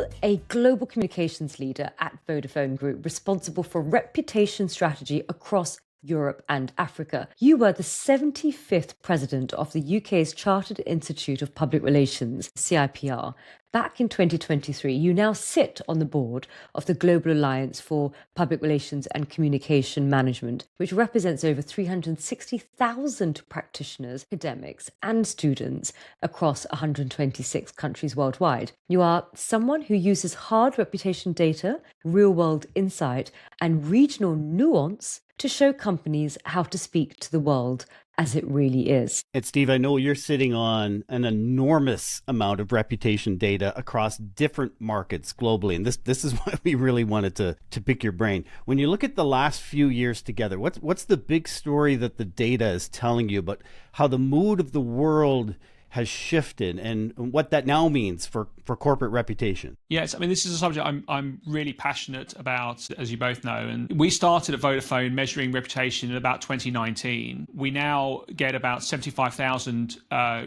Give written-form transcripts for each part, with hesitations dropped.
You're a global communications leader at Vodafone Group, responsible for reputation strategy across Europe and Africa. You were the 75th president of the UK's Chartered Institute of Public Relations, CIPR. Back in 2023, you now sit on the board of the Global Alliance for Public Relations and Communication Management, which represents over 360,000 practitioners, academics, and students across 126 countries worldwide. You are someone who uses hard reputation data, real-world insight, and regional nuance to show companies how to speak to the world as it really is. And Steve, I know you're sitting on an enormous amount of reputation data across different markets globally. And this is why we really wanted to pick your brain. When you look at the last few years together, what's the big story that the data is telling you about how the mood of the world has shifted and what that now means for corporate reputation? Yes, I mean, this is a subject I'm really passionate about, as you both know. And we started at Vodafone measuring reputation in about 2019. We now get about 75,000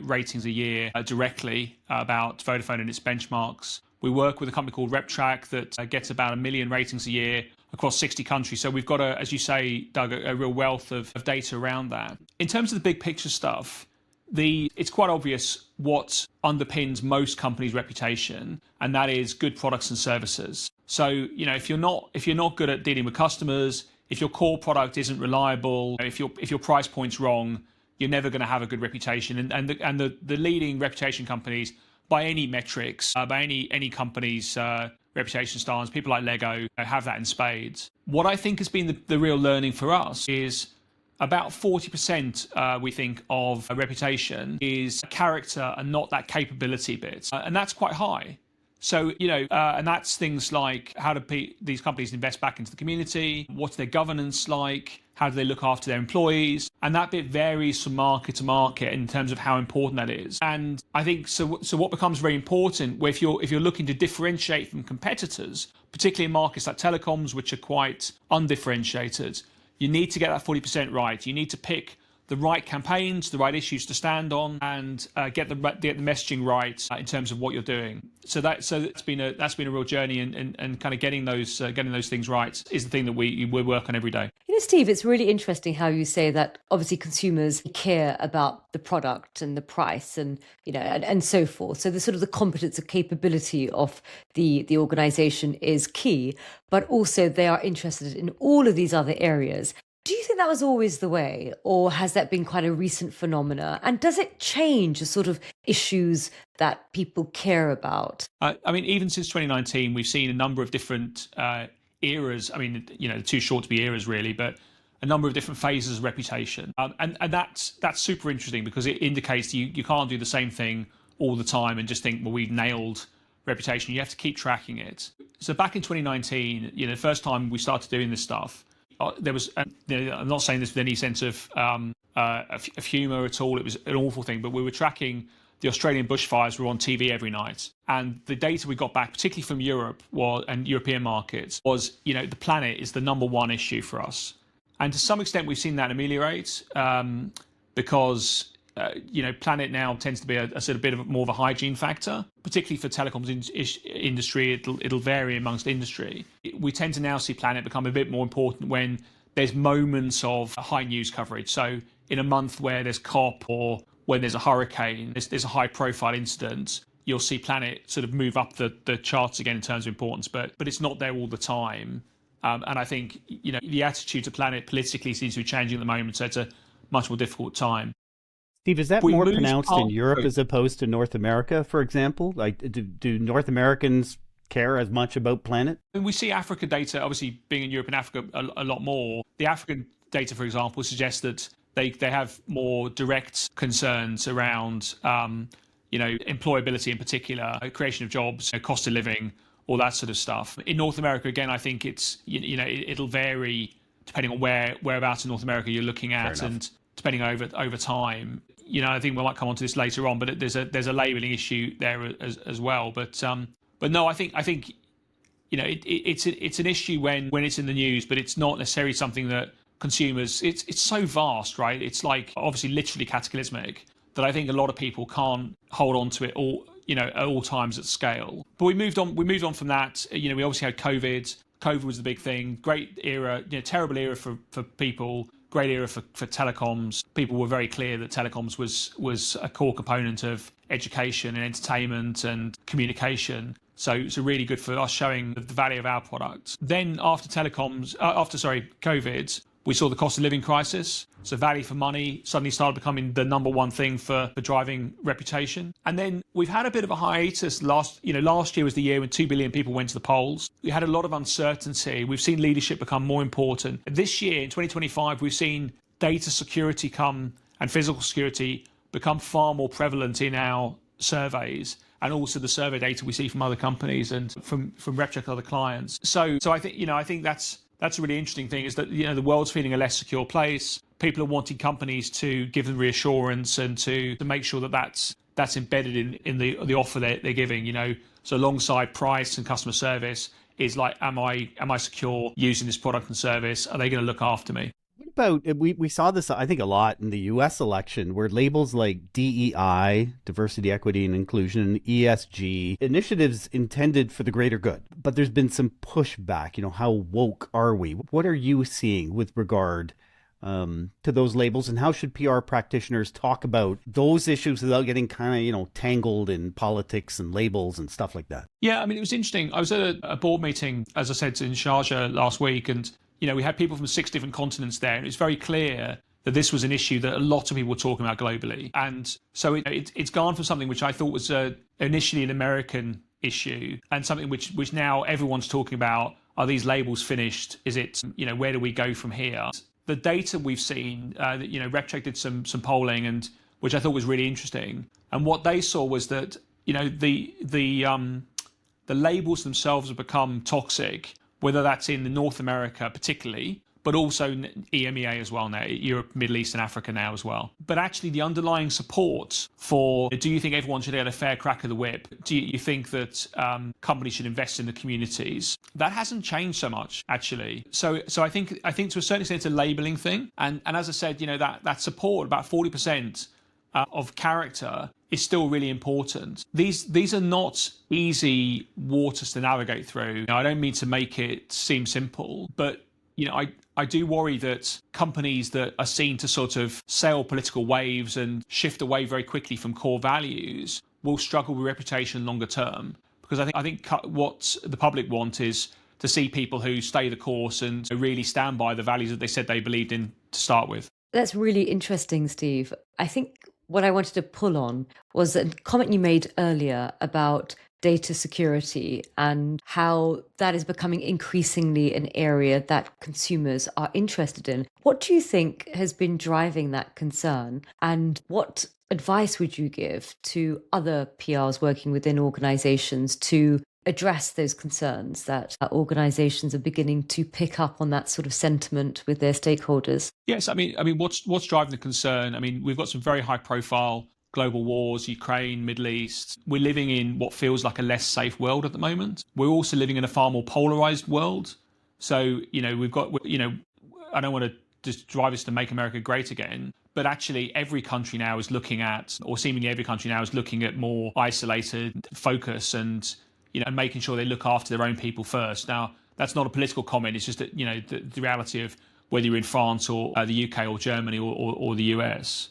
ratings a year directly about Vodafone and its benchmarks. We work with a company called RepTrak that gets about 1 million ratings a year across 60 countries. So we've got, as you say, Doug, a real wealth of data around that. In terms of the big picture stuff, it's quite obvious what underpins most companies' reputation, and that is good products and services. So, if you're not good at dealing with customers, if your core product isn't reliable, if your price point's wrong, you're never going to have a good reputation. And the leading reputation companies, by any metrics, by any company's reputation stars, people like Lego have that in spades. What I think has been the real learning for us is about 40%, we think, of a reputation is character and not that capability bit. And that's quite high. So, and that's things like how do these companies invest back into the community? What's their governance like? How do they look after their employees? And that bit varies from market to market in terms of how important that is. And I think so what becomes very important, where if you're looking to differentiate from competitors, particularly in markets like telecoms, which are quite undifferentiated, you need to get that 40% right. You need to pick the right campaigns, the right issues to stand on, and get the messaging right in terms of what you're doing. So that's been a real journey, and kind of getting those things right is the thing that we work on every day. Steve, it's really interesting how you say that obviously consumers care about the product and the price and and so forth. So the sort of the competence or capability of the organization is key, but also they are interested in all of these other areas. Do you think that was always the way, or has that been quite a recent phenomena? And does it change the sort of issues that people care about? I mean, even since 2019, we've seen a number of different eras. I mean, too short to be eras really, but a number of different phases of reputation. And that's super interesting because it indicates you can't do the same thing all the time and just think, well, we've nailed reputation. You have to keep tracking it. So back in 2019, the first time we started doing this stuff, there was, I'm not saying this with any sense of humour at all. It was an awful thing, but we were tracking the Australian bushfires were on TV every night. And the data we got back, particularly from Europe and European markets, was, the planet is the number one issue for us. And to some extent, we've seen that ameliorate because, planet now tends to be a sort of bit of more of a hygiene factor, particularly for telecoms industry. It'll vary amongst industry. We tend to now see planet become a bit more important when there's moments of high news coverage. So in a month where there's COP or when there's a hurricane, there's a high profile incident, you'll see planet sort of move up the charts again in terms of importance, but it's not there all the time. And I think, the attitude to planet politically seems to be changing at the moment. So it's a much more difficult time. Steve, is that more pronounced in Europe as opposed to North America, for example? Like, do North Americans care as much about planet? And we see Africa data, obviously being in Europe and Africa a lot more. The African data, for example, suggests that they have more direct concerns around, employability in particular, creation of jobs, cost of living, all that sort of stuff. In North America, again, I think it's, it'll vary depending on whereabouts in North America you're looking at, and depending over time. I think we might come on to this later on, but there's a labelling issue there as well. But no, I think it's an issue when it's in the news, but it's not necessarily something that consumers. It's so vast, right? It's like obviously literally cataclysmic that I think a lot of people can't hold on to it all, at all times at scale. But we moved on from that. We obviously had COVID. COVID was the big thing. Great era, terrible era for people. Great era for telecoms. People were very clear that telecoms was a core component of education and entertainment and communication. So it's really good for us showing the value of our products. Then after COVID, we saw the cost of living crisis. So value for money suddenly started becoming the number one thing for driving reputation. And then we've had a bit of a hiatus. Last year was the year when 2 billion people went to the polls. We had a lot of uncertainty. We've seen leadership become more important. This year, in 2025, we've seen data security and physical security become far more prevalent in our surveys, and also the survey data we see from other companies and from RepTrak other clients. So I think that's a really interesting thing, is that the world's feeling a less secure place. People are wanting companies to give them reassurance and to make sure that that's embedded in the offer they're giving. So alongside price and customer service is like, am I secure using this product and service? Are they going to look after me? What about, we saw this, I think, a lot in the US election, where labels like DEI, diversity, equity, and inclusion, and ESG, initiatives intended for the greater good. But there's been some pushback. How woke are we? What are you seeing with regard to those labels, and how should PR practitioners talk about those issues without getting kind of, tangled in politics and labels and stuff like that? Yeah, it was interesting. I was at a board meeting, as I said, in Sharjah last week, and we had people from 6 different continents there, and it's very clear that this was an issue that a lot of people were talking about globally. And so it's gone from something which I thought was initially an American issue, and something which now everyone's talking about. Are these labels finished? Is it, where do we go from here? The data we've seen, RepTrak did some polling, and which I thought was really interesting. And what they saw was that, the labels themselves have become toxic, whether that's in North America particularly, but also EMEA as well now, Europe, Middle East, and Africa now as well. But actually the underlying support for, do you think everyone should get a fair crack of the whip? Do you think that companies should invest in the communities? That hasn't changed so much, actually. So I think to a certain extent it's a labeling thing. And as I said, that support, about 40% of character, is still really important. These are not easy waters to navigate through. I don't mean to make it seem simple, but I do worry that companies that are seen to sort of sail political waves and shift away very quickly from core values will struggle with reputation longer term. Because I think what the public want is to see people who stay the course and really stand by the values that they said they believed in to start with. That's really interesting, Steve. I think what I wanted to pull on was a comment you made earlier about data security and how that is becoming increasingly an area that consumers are interested in. What do you think has been driving that concern, and what advice would you give to other PRs working within organizations to address those concerns that organizations are beginning to pick up on that sort of sentiment with their stakeholders? Yes, what's driving the concern? We've got some very high profile global wars, Ukraine, Middle East. We're living in what feels like a less safe world at the moment. We're also living in a far more polarized world. So, we've got, I don't want to just drive us to make America great again, but actually every country now is looking at, or seemingly every country now is looking at more isolated focus and, and making sure they look after their own people first. Now, that's not a political comment. It's just that, the reality of whether you're in France or the UK or Germany or the US.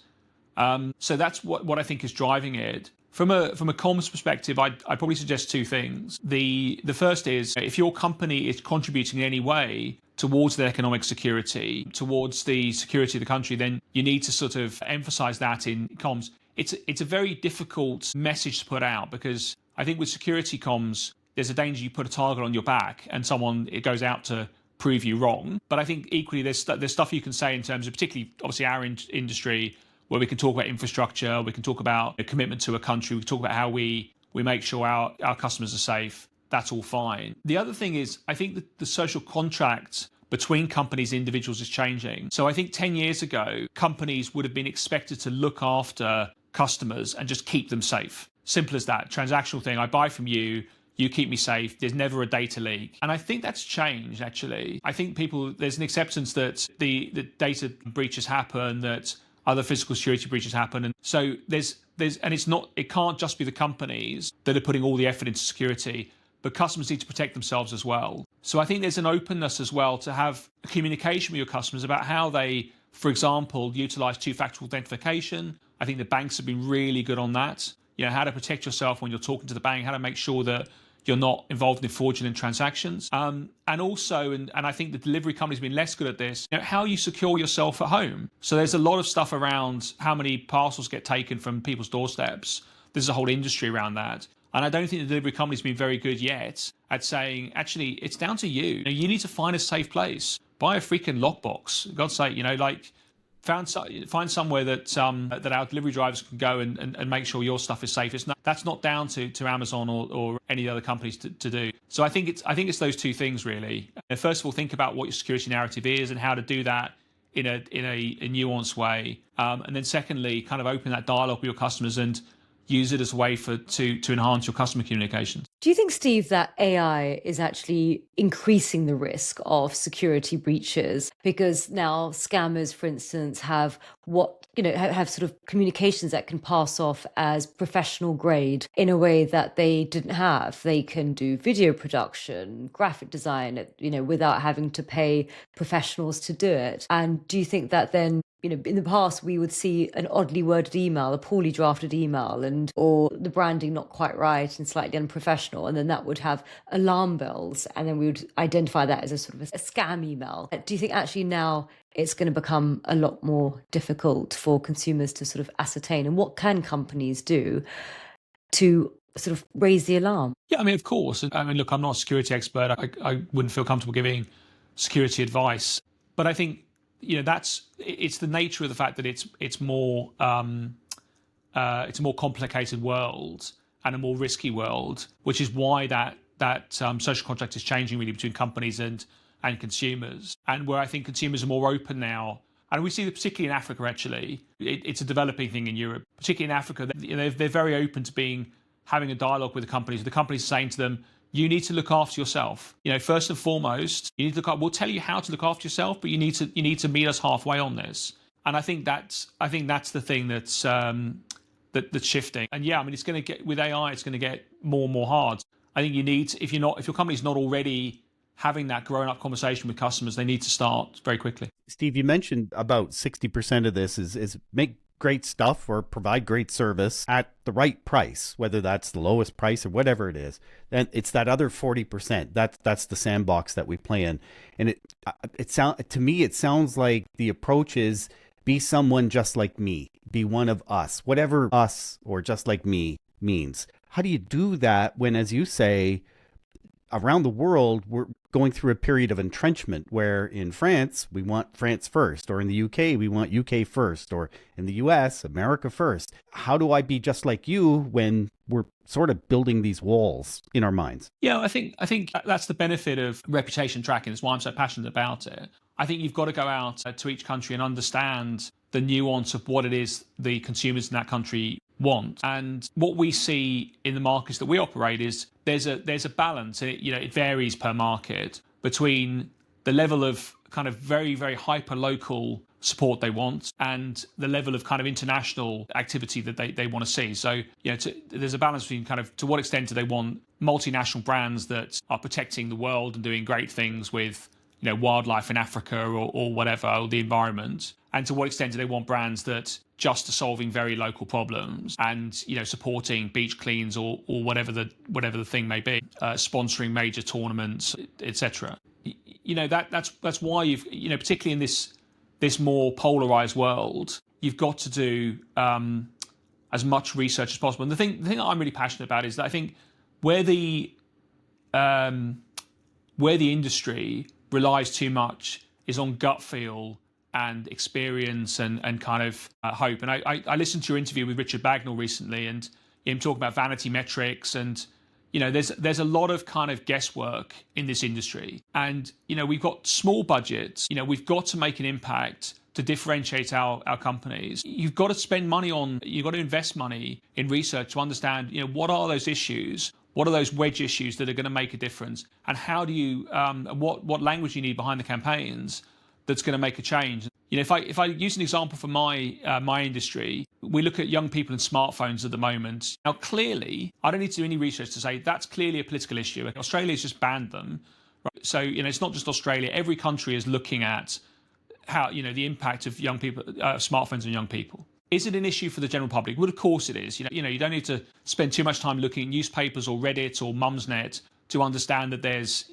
So that's what I think is driving it. From a comms perspective, I'd probably suggest 2 things. The first is, if your company is contributing in any way towards the economic security, towards the security of the country, then you need to sort of emphasize that in comms. It's a very difficult message to put out, because I think with security comms, there's a danger you put a target on your back and it goes out to prove you wrong. But I think equally there's stuff you can say in terms of, particularly obviously our industry, where we can talk about infrastructure, we can talk about a commitment to a country, we can talk about how we make sure our customers are safe. That's all fine. The other thing is, I think that the social contract between companies and individuals is changing. So I think 10 years ago, companies would have been expected to look after customers and just keep them safe. Simple as that. Transactional thing. I buy from you, you keep me safe. There's never a data leak. And I think that's changed, actually. I think there's an acceptance that the data breaches happen, that other physical security breaches happen. And so it can't just be the companies that are putting all the effort into security, but customers need to protect themselves as well. So I think there's an openness as well to have a communication with your customers about how they, for example, utilize two-factor authentication. I think the banks have been really good on that. How to protect yourself when you're talking to the bank, how to make sure that you're not involved in fraudulent transactions. And also, and I think the delivery company's been less good at this, how you secure yourself at home. So there's a lot of stuff around how many parcels get taken from people's doorsteps. There's a whole industry around that. And I don't think the delivery company's been very good yet at saying, actually, it's down to you. You need to find a safe place. Buy a freaking lockbox. For God's sake, find somewhere that our delivery drivers can go and make sure your stuff is safe. That's not down to Amazon or any other companies to do. So I think it's those two things really. First of all, think about what your security narrative is and how to do that in a nuanced way. And then secondly, kind of open that dialogue with your customers and use it as a way to enhance your customer communications. Do you think, Steve, that AI is actually increasing the risk of security breaches? Because now scammers, for instance, have have sort of communications that can pass off as professional grade in a way that they didn't have. They can do video production, graphic design, without having to pay professionals to do it. And do you think that then, in the past, we would see an oddly worded email, a poorly drafted email, or the branding not quite right and slightly unprofessional, and then that would have alarm bells, and then we would identify that as a sort of a scam email. Do you think actually now it's going to become a lot more difficult for consumers to sort of ascertain? And what can companies do to sort of raise the alarm? Yeah, of course. Look, I'm not a security expert. I wouldn't feel comfortable giving security advice, but I think it's the nature of the fact that it's a more complicated world and a more risky world, which is why that social contract is changing really between companies and consumers, and where I think consumers are more open now. And we see that particularly in Africa, actually. It's a developing thing in Europe. Particularly in Africa, they're very open to having a dialogue with the companies. The companies are saying to them, you need to look after yourself. First and foremost, you need to we'll tell you how to look after yourself, but you need to meet us halfway on this. And I think that's the thing that's shifting. And it's going to get, with AI, it's going to get more and more hard. I think you need, if your company's not already having that grown-up conversation with customers, they need to start very quickly. Steve, you mentioned about 60% of this is make great stuff or provide great service at the right price, whether that's the lowest price or whatever it is. Then it's that other 40%. That's the sandbox that we play in. And to me, it sounds like the approach is be someone just like me, be one of us, whatever us or just like me means. How do you do that when, as you say, around the world, we're going through a period of entrenchment where in France, we want France first, or in the UK, we want UK first, or in the US, America first. How do I be just like you when we're sort of building these walls in our minds? Yeah, I think that's the benefit of reputation tracking. That's why I'm so passionate about it. I think you've got to go out to each country and understand the nuance of what it is the consumers in that country want. And what we see in the markets that we operate is there's a balance, and it varies per market, between the level of kind of very, very hyper local support they want and the level of kind of international activity that they want to see. So there's a balance between kind of to what extent do they want multinational brands that are protecting the world and doing great things with wildlife in Africa or whatever, or the environment, and to what extent do they want brands that just are solving very local problems and supporting beach cleans or whatever the thing may be, sponsoring major tournaments, etc. That's why you've particularly in this more polarized world, you've got to do as much research as possible. And the thing that I'm really passionate about is that I think where the industry relies too much is on gut feel and experience and kind of hope. And I listened to your interview with Richard Bagnall recently, and him talking about vanity metrics, and there's a lot of kind of guesswork in this industry. And we've got small budgets. We've got to make an impact to differentiate our companies. You've got to invest money in research to understand what are those issues. What are those wedge issues that are going to make a difference? And how do you, what language you need behind the campaigns that's going to make a change? if I use an example from my industry, we look at young people and smartphones at the moment. Now, clearly, I don't need to do any research to say that's clearly a political issue. Australia's just banned them. Right? So, it's not just Australia. Every country is looking at how, the impact of young people, smartphones on young people. Is it an issue for the general public? Well, of course it is. You don't need to spend too much time looking at newspapers or Reddit or Mumsnet to understand that there's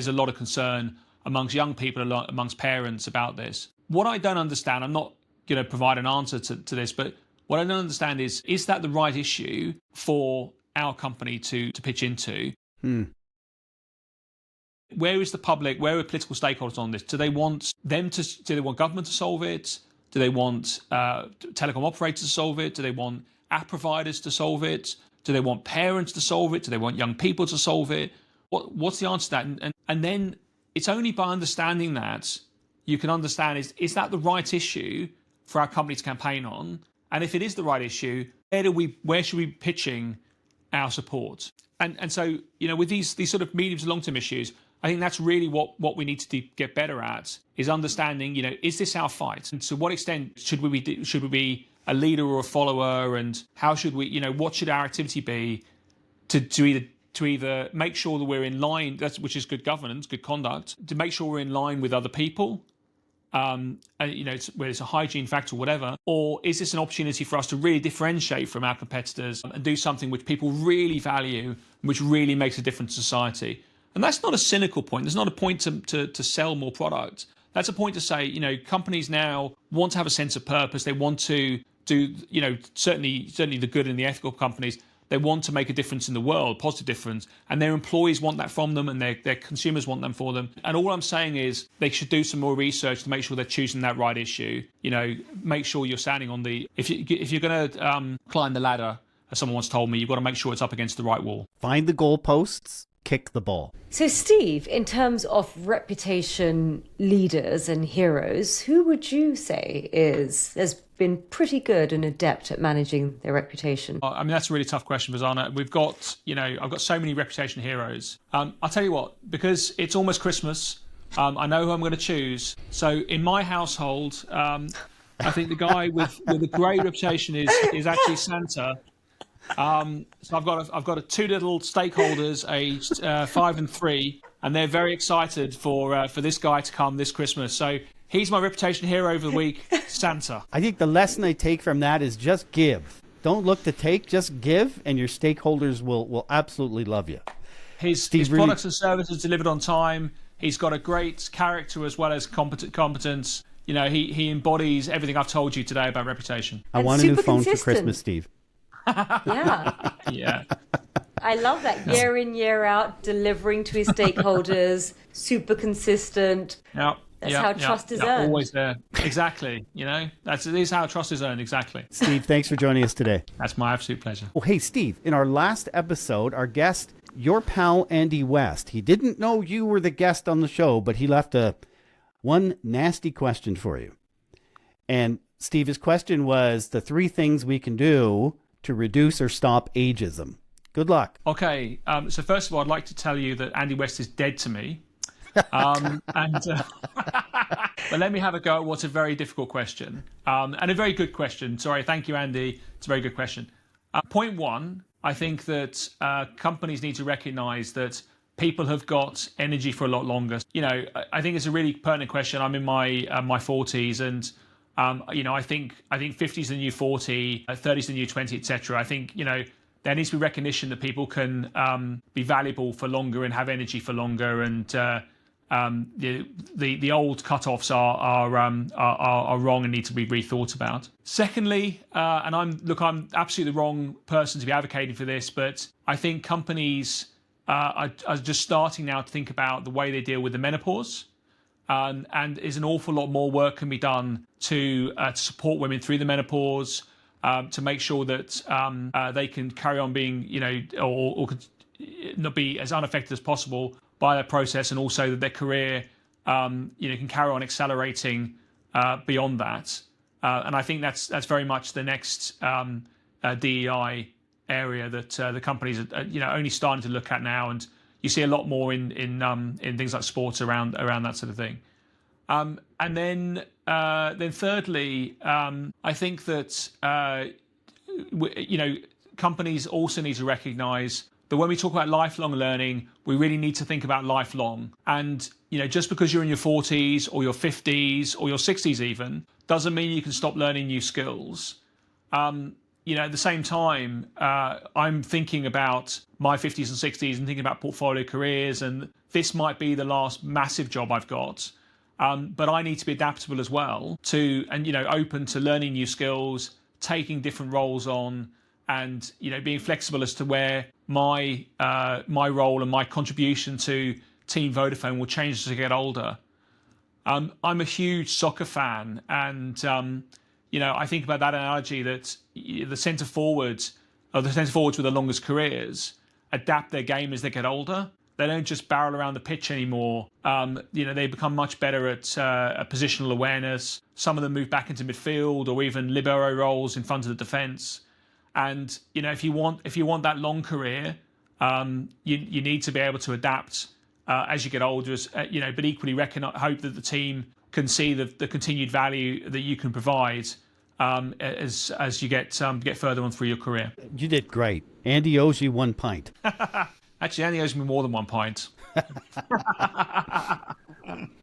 a lot of concern amongst young people, amongst parents about this. What I don't understand, I'm not going to provide an answer to this, but what I don't understand is that the right issue for our company to pitch into? Where is the public? Where are political stakeholders on this? Do they want government to solve it? Do they want telecom operators to solve it? Do they want app providers to solve it? Do they want parents to solve it? Do they want young people to solve it? What's the answer to that? And then it's only by understanding that you can understand is that the right issue for our company to campaign on? And if it is the right issue, where should we be pitching our support? And so, with these sort of medium to long term issues, I think that's really what we need to get better at, is understanding, is this our fight? And to what extent should we be a leader or a follower? And how should we, what should our activity be to either make sure that we're in line, which is good governance, good conduct, to make sure we're in line with other people, and, whether it's a hygiene factor or whatever, or is this an opportunity for us to really differentiate from our competitors and do something which people really value, which really makes a difference to society? And that's not a cynical point. There's not a point to sell more product. That's a point to say, companies now want to have a sense of purpose. They want to do, certainly the good and the ethical companies, they want to make a difference in the world, positive difference. And their employees want that from them, and their consumers want them for them. And all I'm saying is they should do some more research to make sure they're choosing that right issue. Make sure you're standing on if you're going to climb the ladder, as someone once told me, you've got to make sure it's up against the right wall. Find the goalposts, kick the ball. So, Steve, in terms of reputation leaders and heroes, who would you say has been pretty good and adept at managing their reputation? I mean, that's a really tough question, Vazana. We've got, I've got so many reputation heroes. I'll tell you what, because it's almost Christmas, I know who I'm going to choose. So in my household, I think the guy with a great reputation is actually Santa. So I've got two little stakeholders, aged 5 and 3, and they're very excited for this guy to come this Christmas. So he's my reputation hero over the week, Santa. I think the lesson I take from that is just give. Don't look to take, just give, and your stakeholders will absolutely love you. His products and services delivered on time. He's got a great character as well as competence. He embodies everything I've told you today about reputation. I want a new phone for Christmas, Steve. Yeah. Yeah. I love that. Year in, year out, delivering to his stakeholders, super consistent. Yeah. That's how trust is earned. Always there. Exactly. This is how trust is earned. Exactly. Steve, thanks for joining us today. That's my absolute pleasure. Oh, hey, Steve, in our last episode, our guest, your pal, Andy West, he didn't know you were the guest on the show, but he left one nasty question for you. And Steve, his question was the 3 things we can do to reduce or stop ageism. Good luck. Okay. So first of all, I'd like to tell you that Andy West is dead to me. But let me have a go at what's a very difficult question and a very good question. Sorry. Thank you, Andy. It's a very good question. Point 1, I think that companies need to recognize that people have got energy for a lot longer. I think it's a really pertinent question. I'm in my 40s, and I think 50 is the new 40, 30 is the new 20, etc. I think there needs to be recognition that people can be valuable for longer and have energy for longer, and the old cutoffs are wrong and need to be rethought about. Secondly, and I'm absolutely the wrong person to be advocating for this, but I think companies are just starting now to think about the way they deal with the menopause. And there's an awful lot more work can be done to support women through the menopause, to make sure that they can carry on being, or not be as unaffected as possible by that process, and also that their career, can carry on accelerating beyond that. And I think that's very much the next DEI area that the companies are, only starting to look at now, and you see a lot more in things like sports around that sort of thing. And then thirdly, I think that companies also need to recognise that when we talk about lifelong learning, we really need to think about lifelong. And just because you're in your 40s or your 50s or your 60s even, doesn't mean you can stop learning new skills. At the same time, I'm thinking about my 50s and 60s and thinking about portfolio careers, and this might be the last massive job I've got. But I need to be adaptable as well and open to learning new skills, taking different roles on, and being flexible as to where my role and my contribution to Team Vodafone will change as I get older. I'm a huge soccer fan, and I think about that analogy that the centre forwards with the longest careers adapt their game as they get older. They don't just barrel around the pitch anymore. They become much better at positional awareness. Some of them move back into midfield or even libero roles in front of the defence. And if you want that long career, you need to be able to adapt as you get older. But equally hope that the team can see the continued value that you can provide as you get further on through your career. You did great. Andy owes you 1 pint. Actually, Andy owes me more than 1 pint.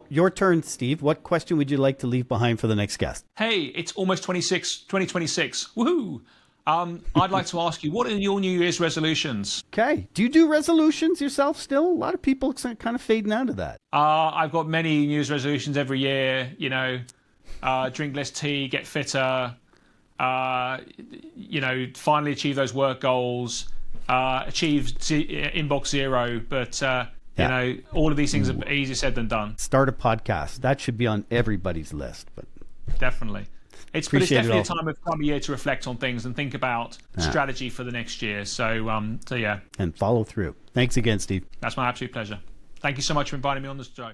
Your turn, Steve. What question would you like to leave behind for the next guest? Hey, it's almost 2026. Woohoo! I'd like to ask you, what are your New Year's resolutions? Okay. Do you do resolutions yourself still? A lot of people kind of fading out of that. I've got many New Year's resolutions every year. Drink less tea, get fitter. Finally achieve those work goals. Achieve inbox zero. But all of these things are easier said than done. Start a podcast. That should be on everybody's list. But definitely. It's definitely a time of year to reflect on things and think about strategy for the next year. So yeah. And follow through. Thanks again, Steve. That's my absolute pleasure. Thank you so much for inviting me on this show.